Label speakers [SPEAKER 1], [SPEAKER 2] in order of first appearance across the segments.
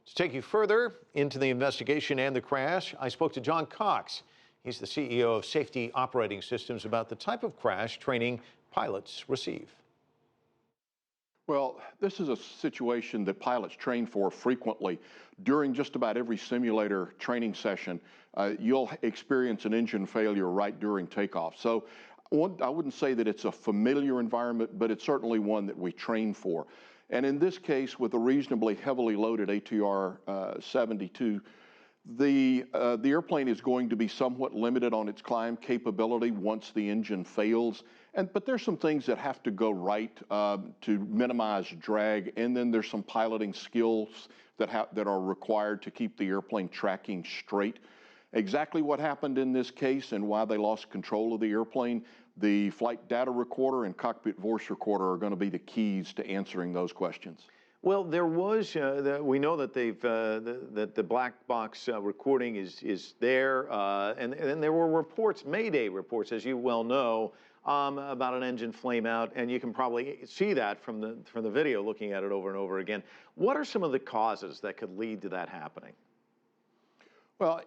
[SPEAKER 1] To take you further into the investigation and the crash, I spoke to John Cox. He's the CEO of Safety Operating Systems about the type of crash training pilots receive.
[SPEAKER 2] Well, this is a situation that pilots train for frequently. During just about every simulator training session, you'll experience an engine failure right during takeoff. So I wouldn't say that it's a familiar environment, but it's certainly one that we train for. And in this case, with a reasonably heavily loaded ATR 72, the airplane is going to be somewhat limited on its climb capability once the engine fails. But there's some things that have to go right to minimize drag, and then there's some piloting skills that are required to keep the airplane tracking straight. Exactly what happened in this case and why they lost control of the airplane, the flight data recorder and cockpit voice recorder are going to be the keys to answering those questions.
[SPEAKER 1] Well, there was, we know that that the black box recording is there, and there were reports, Mayday reports, as you well know, about an engine flame out, and you can probably see that from the video, looking at it over and over again. What are some of the causes that could lead to that happening?
[SPEAKER 2] Well,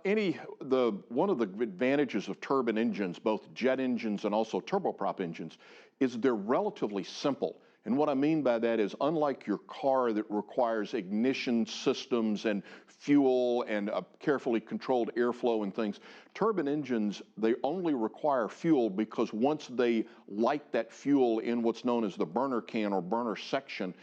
[SPEAKER 2] one of the advantages of turbine engines, both jet engines and also turboprop engines, is they're relatively simple. And what I mean by that is, unlike your car that requires ignition systems and fuel and a carefully controlled airflow and things, turbine engines, they only require fuel because once they light that fuel in what's known as the burner can or burner section,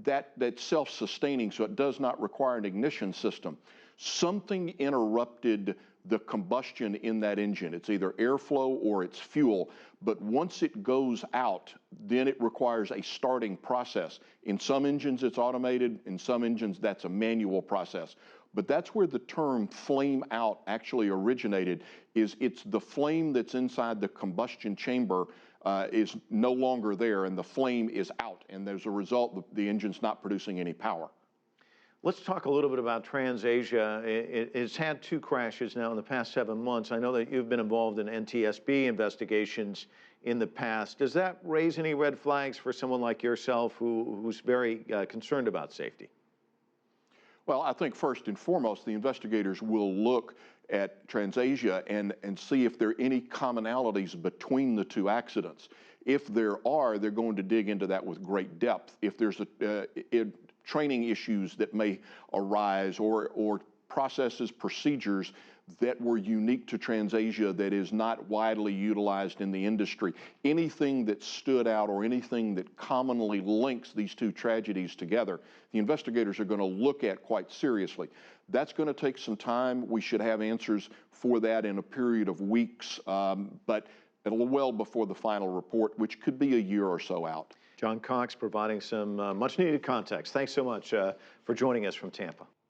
[SPEAKER 2] that's self-sustaining, so it does not require an ignition system. Something interrupted the combustion in that engine. It's either airflow or it's fuel, but once it goes out, then it requires a starting process. In some engines, it's automated. In some engines, that's a manual process. But that's where the term flame out actually originated, it's the flame that's inside the combustion chamber is no longer there, and the flame is out, and as a result, the engine's not producing any power.
[SPEAKER 1] Let's talk a little bit about TransAsia. It's had 2 crashes now in the past 7 months. I know that you've been involved in NTSB investigations in the past. Does that raise any red flags for someone like yourself who's very concerned about safety?
[SPEAKER 2] Well, I think first and foremost, the investigators will look at TransAsia and see if there are any commonalities between the 2 accidents. If there are, they're going to dig into that with great depth. If there's training issues that may arise or processes, procedures that were unique to TransAsia that is not widely utilized in the industry, anything that stood out or anything that commonly links these 2 tragedies together, the investigators are going to look at quite seriously. That's going to take some time. We should have answers for that in a period of weeks, but it'll well before the final report, which could be a year or so out.
[SPEAKER 1] John Cox providing some much needed context. Thanks so much for joining us from Tampa.